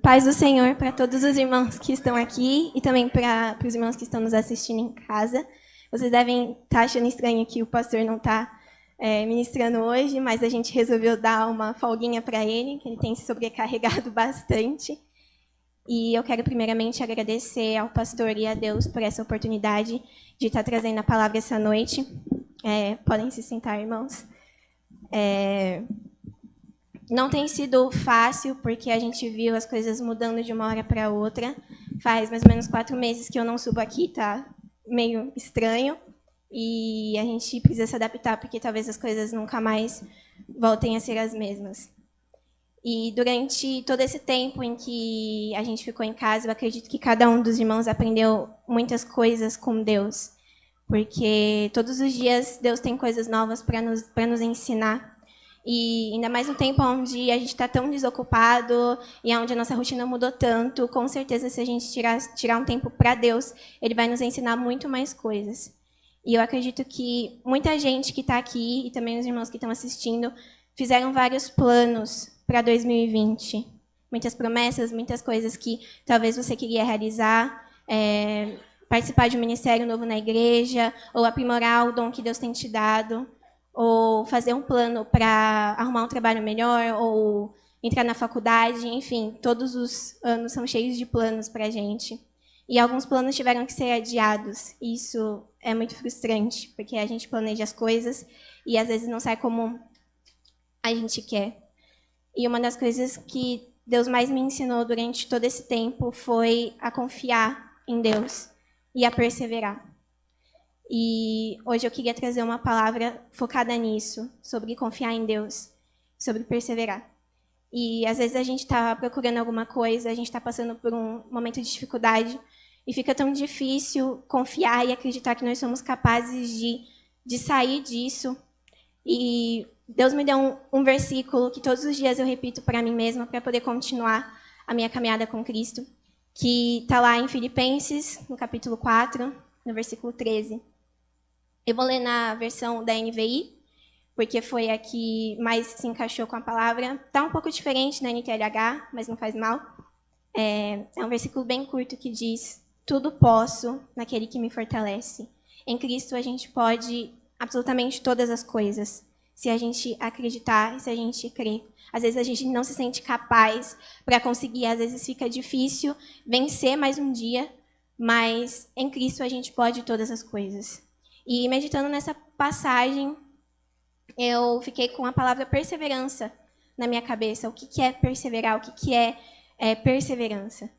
Paz do Senhor para todos os irmãos que estão aqui e também para os irmãos que estão nos assistindo em casa. Vocês devem estar achando estranho que o pastor não está ministrando hoje, mas a gente resolveu dar uma folguinha para ele, que ele tem se sobrecarregado bastante. E eu quero primeiramente agradecer ao pastor e a Deus por essa oportunidade de estar trazendo a palavra essa noite. Podem se sentar, irmãos. Não tem sido fácil, porque a gente viu as coisas mudando de uma hora para outra. Faz mais ou menos 4 meses que eu não subo aqui, tá meio estranho. E a gente precisa se adaptar, porque talvez as coisas nunca mais voltem a ser as mesmas. E durante todo esse tempo em que a gente ficou em casa, eu acredito que cada um dos irmãos aprendeu muitas coisas com Deus. Porque todos os dias Deus tem coisas novas para nos ensinar. E ainda mais no tempo onde a gente está tão desocupado e onde a nossa rotina mudou tanto, com certeza, se a gente tirar um tempo para Deus, Ele vai nos ensinar muito mais coisas. E eu acredito que muita gente que está aqui, e também os irmãos que estão assistindo, fizeram vários planos para 2020. Muitas promessas, muitas coisas que talvez você queria realizar, participar de um ministério novo na igreja, ou aprimorar o dom que Deus tem te dado, ou fazer um plano para arrumar um trabalho melhor, ou entrar na faculdade, enfim, todos os anos são cheios de planos para a gente. E alguns planos tiveram que ser adiados. Isso é muito frustrante, porque a gente planeja as coisas e às vezes não sai como a gente quer. E uma das coisas que Deus mais me ensinou durante todo esse tempo foi a confiar em Deus e a perseverar. E hoje eu queria trazer uma palavra focada nisso, sobre confiar em Deus, sobre perseverar. E às vezes a gente está procurando alguma coisa, a gente está passando por um momento de dificuldade, e fica tão difícil confiar e acreditar que nós somos capazes de sair disso. E Deus me deu um versículo que todos os dias eu repito para mim mesma, para poder continuar a minha caminhada com Cristo, que está lá em Filipenses, no capítulo 4, no versículo 13. Eu vou ler na versão da NVI, porque foi a que mais se encaixou com a palavra. Está um pouco diferente na NTLH, mas não faz mal. É um versículo bem curto que diz: tudo posso naquele que me fortalece. Em Cristo a gente pode absolutamente todas as coisas, se a gente acreditar e se a gente crer. Às vezes a gente não se sente capaz para conseguir, às vezes fica difícil vencer mais um dia, mas em Cristo a gente pode todas as coisas. E meditando nessa passagem, eu fiquei com a palavra perseverança na minha cabeça. O que é perseverar? O que é perseverança?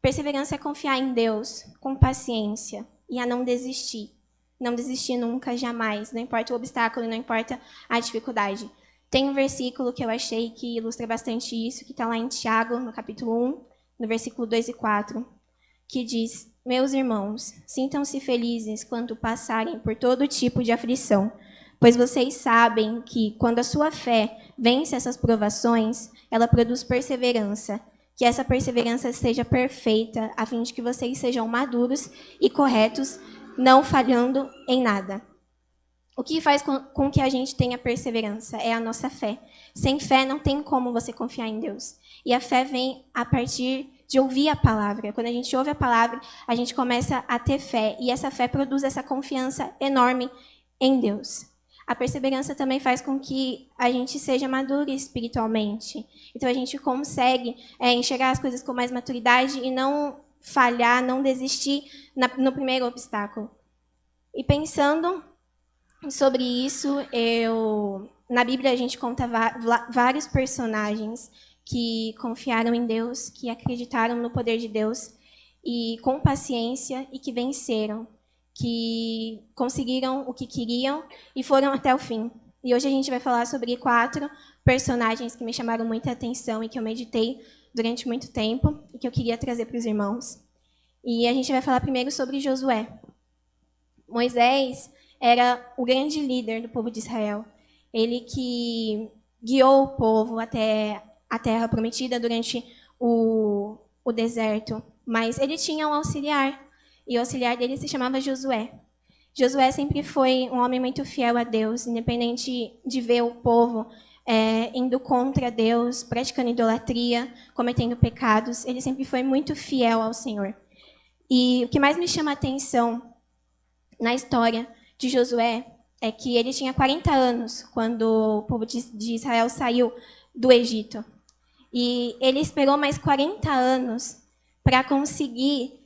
Perseverança é confiar em Deus com paciência e a não desistir. Não desistir nunca, jamais. Não importa o obstáculo, não importa a dificuldade. Tem um versículo que eu achei que ilustra bastante isso, que está lá em Tiago, no capítulo 1, no versículo 2 e 4, que diz: meus irmãos, sintam-se felizes quando passarem por todo tipo de aflição, pois vocês sabem que, quando a sua fé vence essas provações, ela produz perseverança. Que essa perseverança seja perfeita, a fim de que vocês sejam maduros e corretos, não falhando em nada. O que faz com que a gente tenha perseverança é a nossa fé. Sem fé não tem como você confiar em Deus. E a fé vem a partir de ouvir a palavra. Quando a gente ouve a palavra, a gente começa a ter fé. E essa fé produz essa confiança enorme em Deus. A perseverança também faz com que a gente seja maduro espiritualmente. Então, a gente consegue enxergar as coisas com mais maturidade e não falhar, não desistir no primeiro obstáculo. E pensando sobre isso, na Bíblia a gente conta vários personagens que confiaram em Deus, que acreditaram no poder de Deus, e com paciência, e que venceram, que conseguiram o que queriam e foram até o fim. E hoje a gente vai falar sobre 4 personagens que me chamaram muita atenção e que eu meditei durante muito tempo e que eu queria trazer para os irmãos. E a gente vai falar primeiro sobre Josué. Moisés era o grande líder do povo de Israel. Ele que guiou o povo até a terra prometida durante o deserto. Mas ele tinha um auxiliar, e o auxiliar dele se chamava Josué. Josué sempre foi um homem muito fiel a Deus, independente de ver o povo indo contra Deus, praticando idolatria, cometendo pecados. Ele sempre foi muito fiel ao Senhor. E o que mais me chama a atenção na história de Josué é que ele tinha 40 anos quando o povo de Israel saiu do Egito. E ele esperou mais 40 anos para conseguir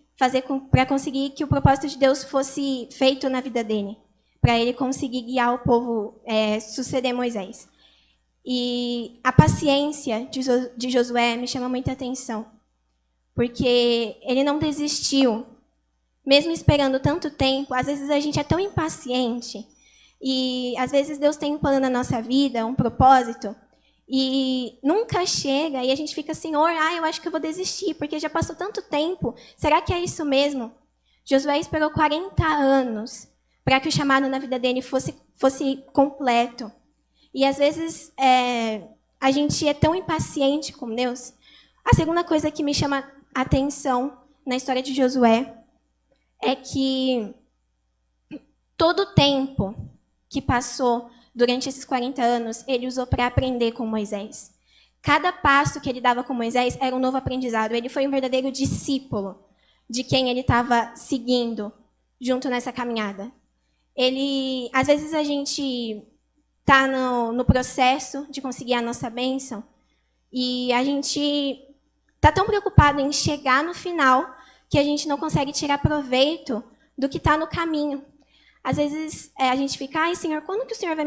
que o propósito de Deus fosse feito na vida dele, para ele conseguir guiar o povo, suceder Moisés. E a paciência de Josué me chama muita atenção, porque ele não desistiu, mesmo esperando tanto tempo. Às vezes a gente é tão impaciente, e às vezes Deus tem um plano na nossa vida, um propósito, e nunca chega, e a gente fica, Senhor, eu acho que eu vou desistir, porque já passou tanto tempo, será que é isso mesmo? Josué esperou 40 anos para que o chamado na vida dele fosse completo. E às vezes a gente é tão impaciente com Deus. A segunda coisa que me chama a atenção na história de Josué é que todo o tempo que passou durante esses 40 anos, ele usou para aprender com Moisés. Cada passo que ele dava com Moisés era um novo aprendizado. Ele foi um verdadeiro discípulo de quem ele estava seguindo junto nessa caminhada. Às vezes a gente está no processo de conseguir a nossa bênção e a gente está tão preocupado em chegar no final que a gente não consegue tirar proveito do que está no caminho. Às vezes a gente fica, Senhor, quando que o Senhor vai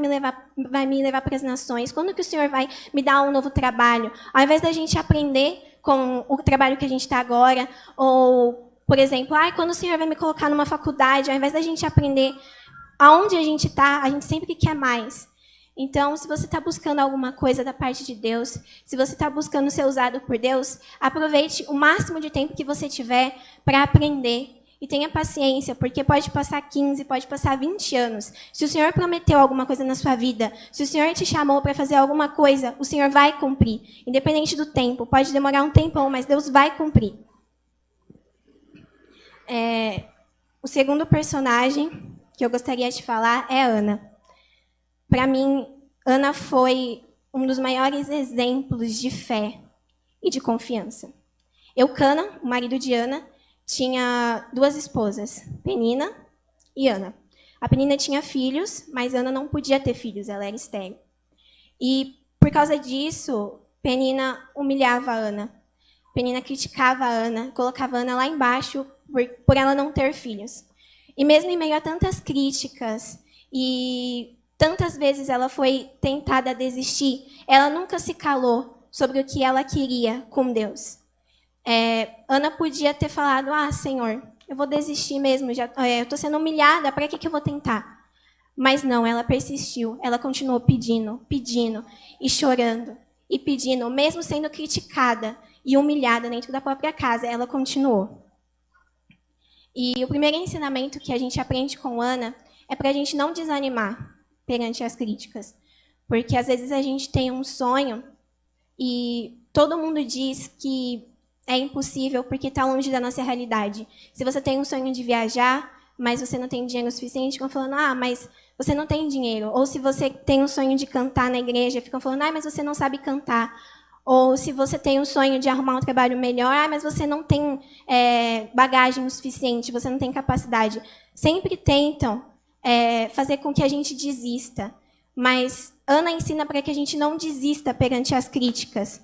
me levar para as nações? Quando que o Senhor vai me dar um novo trabalho? Ao invés da gente aprender com o trabalho que a gente está agora, ou, por exemplo, quando o Senhor vai me colocar numa faculdade, ao invés da gente aprender aonde a gente está, a gente sempre quer mais. Então, se você está buscando alguma coisa da parte de Deus, se você está buscando ser usado por Deus, aproveite o máximo de tempo que você tiver para aprender. E tenha paciência, porque pode passar 15, pode passar 20 anos. Se o Senhor prometeu alguma coisa na sua vida, se o Senhor te chamou para fazer alguma coisa, o Senhor vai cumprir. Independente do tempo, pode demorar um tempão, mas Deus vai cumprir. O segundo personagem que eu gostaria de falar é Ana. Para mim, Ana foi um dos maiores exemplos de fé e de confiança. Eucana, o marido de Ana, tinha 2 esposas, Penina e Ana. A Penina tinha filhos, mas Ana não podia ter filhos, ela era estéril. E, por causa disso, Penina humilhava a Ana. Penina criticava a Ana, colocava a Ana lá embaixo por ela não ter filhos. E mesmo em meio a tantas críticas e tantas vezes ela foi tentada a desistir, ela nunca se calou sobre o que ela queria com Deus. Ana podia ter falado, Senhor, eu vou desistir mesmo, eu estou sendo humilhada, para que eu vou tentar? Mas não, ela persistiu, ela continuou pedindo, e chorando, e pedindo, mesmo sendo criticada e humilhada dentro da própria casa, ela continuou. E o primeiro ensinamento que a gente aprende com Ana é para a gente não desanimar perante as críticas, porque às vezes a gente tem um sonho e todo mundo diz que é impossível porque está longe da nossa realidade. Se você tem um sonho de viajar, mas você não tem dinheiro suficiente, ficam falando, mas você não tem dinheiro. Ou se você tem um sonho de cantar na igreja, ficam falando, mas você não sabe cantar. Ou se você tem um sonho de arrumar um trabalho melhor, mas você não tem bagagem o suficiente, você não tem capacidade. Sempre tentam fazer com que a gente desista. Mas Ana ensina para que a gente não desista perante as críticas.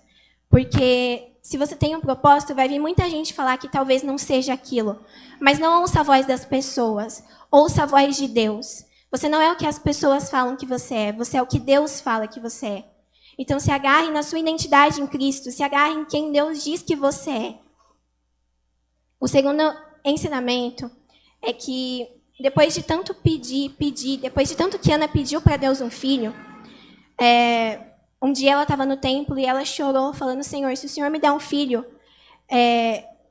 Porque se você tem um propósito, vai vir muita gente falar que talvez não seja aquilo. Mas não ouça a voz das pessoas, ouça a voz de Deus. Você não é o que as pessoas falam que você é o que Deus fala que você é. Então se agarre na sua identidade em Cristo, se agarre em quem Deus diz que você é. O segundo ensinamento é que depois de tanto pedir, depois de tanto que Ana pediu para Deus um filho, um dia ela estava no templo e ela chorou, falando, Senhor, se o Senhor me der um filho,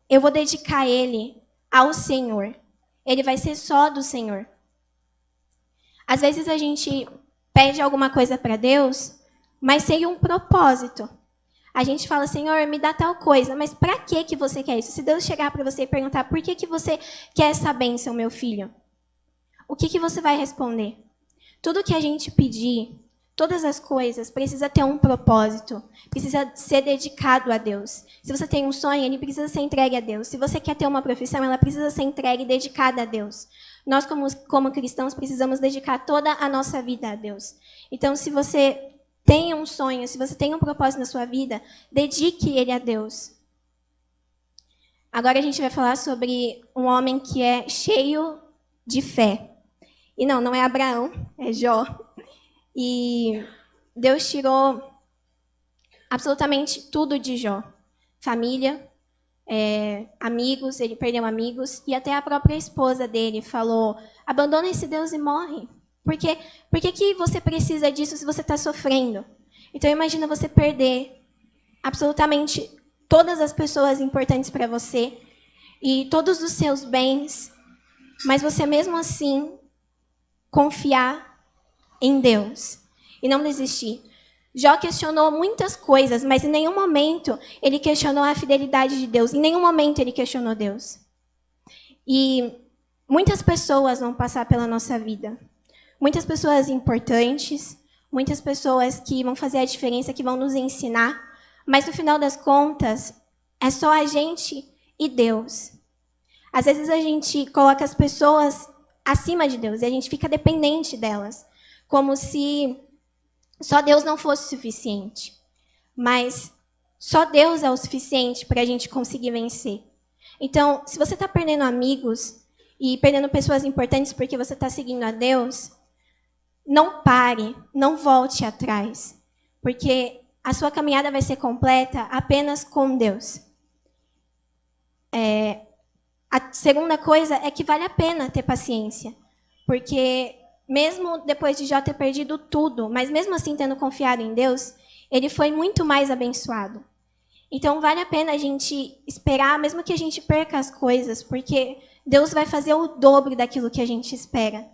eu vou dedicar ele ao Senhor. Ele vai ser só do Senhor. Às vezes a gente pede alguma coisa para Deus, mas sem um propósito. A gente fala, Senhor, me dá tal coisa, mas para que você quer isso? Se Deus chegar para você e perguntar, por que você quer essa bênção, meu filho? O que você vai responder? Tudo que a gente pedir, todas as coisas, precisa ter um propósito, precisa ser dedicado a Deus. Se você tem um sonho, ele precisa ser entregue a Deus. Se você quer ter uma profissão, ela precisa ser entregue e dedicada a Deus. Nós, como cristãos, precisamos dedicar toda a nossa vida a Deus. Então, se você tem um sonho, se você tem um propósito na sua vida, dedique ele a Deus. Agora a gente vai falar sobre um homem que é cheio de fé. E não é Abraão, é Jó. E Deus tirou absolutamente tudo de Jó. Família, amigos, ele perdeu amigos. E até a própria esposa dele falou, abandona esse Deus e morre. Por que você precisa disso se você está sofrendo? Então imagina você perder absolutamente todas as pessoas importantes para você e todos os seus bens, mas você mesmo assim confiar em Deus e não desistir. Jó questionou muitas coisas, mas em nenhum momento ele questionou a fidelidade de Deus. Em nenhum momento ele questionou Deus. E muitas pessoas vão passar pela nossa vida. Muitas pessoas importantes, muitas pessoas que vão fazer a diferença, que vão nos ensinar. Mas no final das contas, é só a gente e Deus. Às vezes a gente coloca as pessoas acima de Deus e a gente fica dependente delas, como se só Deus não fosse suficiente. Mas só Deus é o suficiente para a gente conseguir vencer. Então, se você está perdendo amigos e perdendo pessoas importantes porque você está seguindo a Deus, não pare, não volte atrás, porque a sua caminhada vai ser completa apenas com Deus. A segunda coisa é que vale a pena ter paciência, porque mesmo depois de Jó ter perdido tudo, mas mesmo assim tendo confiado em Deus, ele foi muito mais abençoado. Então vale a pena a gente esperar, mesmo que a gente perca as coisas, porque Deus vai fazer o dobro daquilo que a gente espera.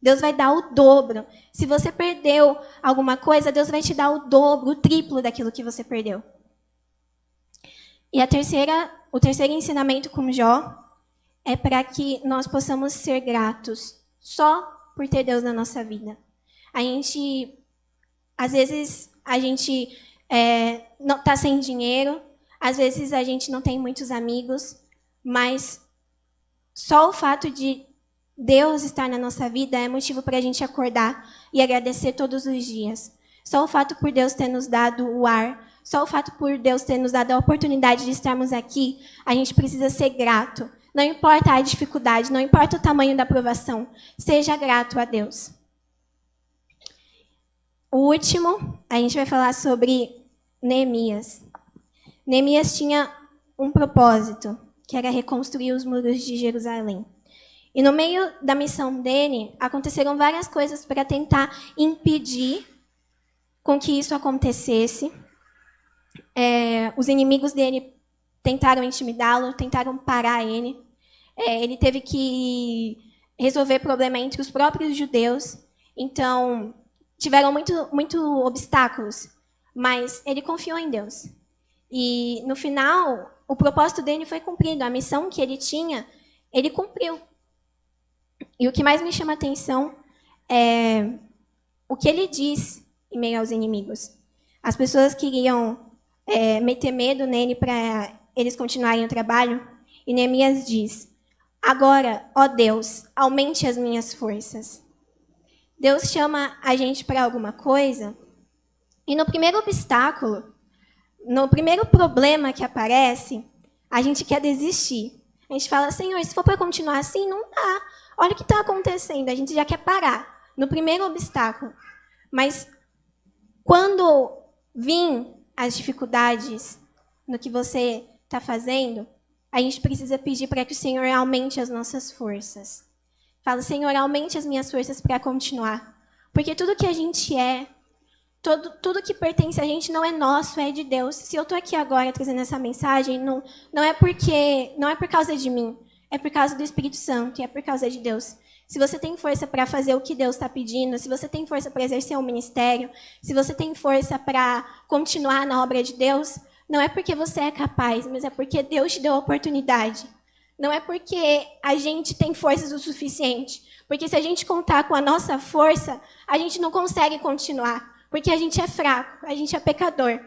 Deus vai dar o dobro. Se você perdeu alguma coisa, Deus vai te dar o dobro, o triplo daquilo que você perdeu. E o terceiro ensinamento com Jó é para que nós possamos ser gratos só por ter Deus na nossa vida. Às vezes, a gente não está sem dinheiro, às vezes a gente não tem muitos amigos, mas só o fato de Deus estar na nossa vida é motivo para a gente acordar e agradecer todos os dias. Só o fato por Deus ter nos dado o ar, só o fato por Deus ter nos dado a oportunidade de estarmos aqui, a gente precisa ser grato. Não importa a dificuldade, não importa o tamanho da provação, seja grato a Deus. O último, a gente vai falar sobre Neemias. Neemias tinha um propósito, que era reconstruir os muros de Jerusalém. E no meio da missão dele, aconteceram várias coisas para tentar impedir com que isso acontecesse. Os inimigos dele tentaram intimidá-lo, tentaram parar ele. Ele teve que resolver problema entre os próprios judeus. Então, tiveram muito obstáculos, mas ele confiou em Deus. E, no final, o propósito dele foi cumprido. A missão que ele tinha, ele cumpriu. E o que mais me chama a atenção é o que ele diz em meio aos inimigos. As pessoas queriam meter medo nele para eles continuarem o trabalho. E Neemias diz, agora, ó Deus, aumente as minhas forças. Deus chama a gente para alguma coisa, e no primeiro obstáculo, no primeiro problema que aparece, a gente quer desistir. A gente fala, Senhor, se for para continuar assim, não dá. Olha o que está acontecendo, a gente já quer parar no primeiro obstáculo. Mas quando vir as dificuldades no que você está fazendo, a gente precisa pedir para que o Senhor aumente as nossas forças. Fala, Senhor, aumente as minhas forças para continuar. Porque tudo que a gente tudo que pertence a gente não é nosso, é de Deus. Se eu estou aqui agora trazendo essa mensagem, não é por causa de mim, é por causa do Espírito Santo e é por causa de Deus. Se você tem força para fazer o que Deus está pedindo, se você tem força para exercer um ministério, se você tem força para continuar na obra de Deus, não é porque você é capaz, mas é porque Deus te deu a oportunidade. Não é porque a gente tem forças o suficiente. Porque se a gente contar com a nossa força, a gente não consegue continuar. Porque a gente é fraco, a gente é pecador.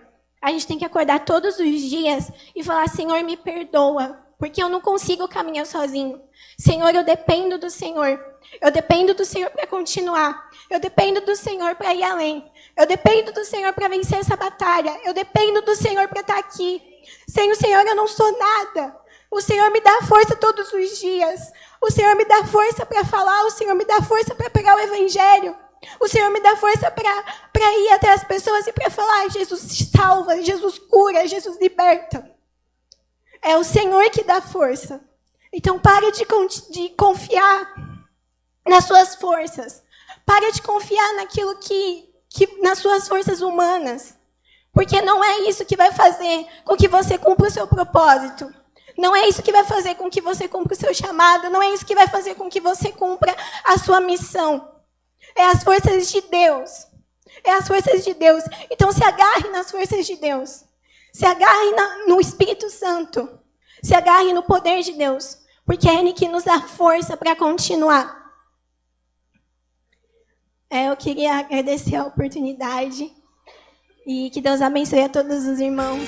A gente tem que acordar todos os dias e falar, Senhor, me perdoa, porque eu não consigo caminhar sozinho. Senhor, eu dependo do Senhor. Eu dependo do Senhor para continuar. Eu dependo do Senhor para ir além. Eu dependo do Senhor para vencer essa batalha. Eu dependo do Senhor para estar aqui. Sem o Senhor eu não sou nada. O Senhor me dá força todos os dias. O Senhor me dá força para falar. O Senhor me dá força para pregar o Evangelho. O Senhor me dá força para ir até as pessoas e para falar, Jesus salva, Jesus cura, Jesus liberta. É o Senhor que dá força. Então pare de confiar nas suas forças. Pare de confiar naquilo que nas suas forças humanas. Porque não é isso que vai fazer com que você cumpra o seu propósito. Não é isso que vai fazer com que você cumpra o seu chamado. Não é isso que vai fazer com que você cumpra a sua missão. É as forças de Deus. É as forças de Deus. Então se agarre nas forças de Deus. Se agarre no Espírito Santo. Se agarre no poder de Deus. Porque é Ele que nos dá força para continuar. Eu queria agradecer a oportunidade. E que Deus abençoe a todos os irmãos.